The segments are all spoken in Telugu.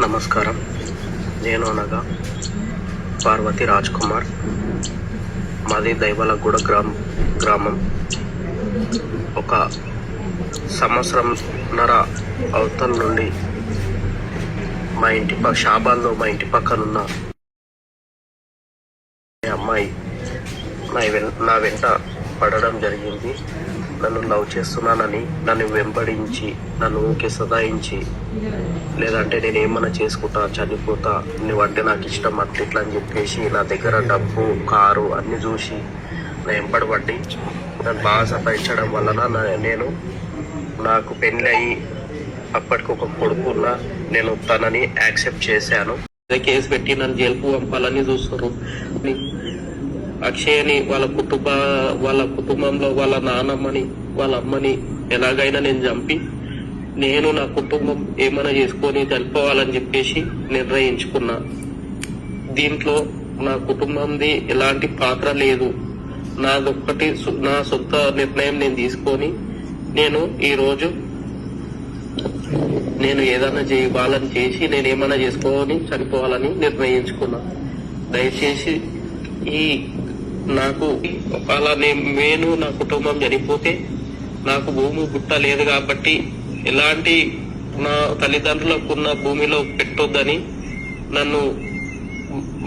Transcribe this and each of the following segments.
నమస్కారం. నేను అనగా పార్వతి రాజ్ కుమార్. మాది దైవలగూడ గ్రామం. ఒక సంవత్సరంన్నర అవతల నుండి మా ఇంటి షాబాద్లో మా ఇంటి పక్కనున్న అమ్మాయి నా వెంట పడడం జరిగింది. నన్ను లవ్ చేస్తున్నానని నన్ను వెంబడించి నన్ను ఊకే సదాయించి, లేదంటే నేను ఏమన్నా చేసుకుంటా, చనిపోతా, నువ్వంటే నాకు ఇష్టం అట్లా అని చెప్పేసి నా దగ్గర డబ్బు, కారు అన్ని చూసి నా వెంబడబట్టి నన్ను బాగా సతాయించడం వలన నాకు పెళ్ళి అయ్యి అప్పటికి ఒక కొడుకున్న నేను తనని యాక్సెప్ట్ చేశాను. కేసు పెట్టి నన్ను జైలుకు పంపాలని చూస్తారు. అక్షయని వాళ్ళ కుటుంబంలో వాళ్ళ నాన్నమ్మని వాళ్ళ అమ్మని ఎలాగైనా నేను చంపి నేను నా కుటుంబం ఏమైనా చేసుకొని చనిపోవాలని చెప్పేసి నిర్ణయించుకున్నా. దీంట్లో నా కుటుంబంది ఎలాంటి పాత్ర లేదు. నాదొక్కటి నా సొంత నిర్ణయం నేను తీసుకొని ఈరోజు నేను ఏదైనా వాళ్ళని చేసి నేను ఏమైనా చేసుకొని చనిపోవాలని నిర్ణయించుకున్నా. దయచేసి నాకు ఒకవేళ నేను నా కుటుంబం చనిపోతే నాకు భూమి గుట్ట లేదు కాబట్టి ఎలాంటి నా తల్లిదండ్రులకు ఉన్న భూమిలో పెట్టొద్దని నన్ను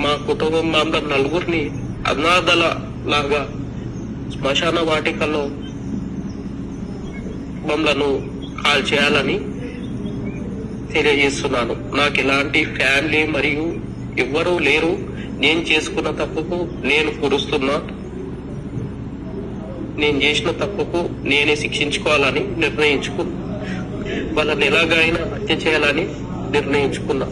మా కుటుంబం అందరు నలుగురిని అనాథల లాగా శ్మశాన వాటికలో మమ్మలను కాల్ చేయాలని తెలియజేస్తున్నాను. నాకు ఎలాంటి ఫ్యామిలీ మరియు ఎవ్వరూ లేరు. నేను చేసుకున్న తప్పుకు నేను పురుస్తున్నా. నేను చేసిన తప్పుకు నేనే శిక్షించుకోవాలని నిర్ణయించుకున్నా. వాళ్ళని ఎలాగైనా హత్య చేయాలని నిర్ణయించుకున్నా.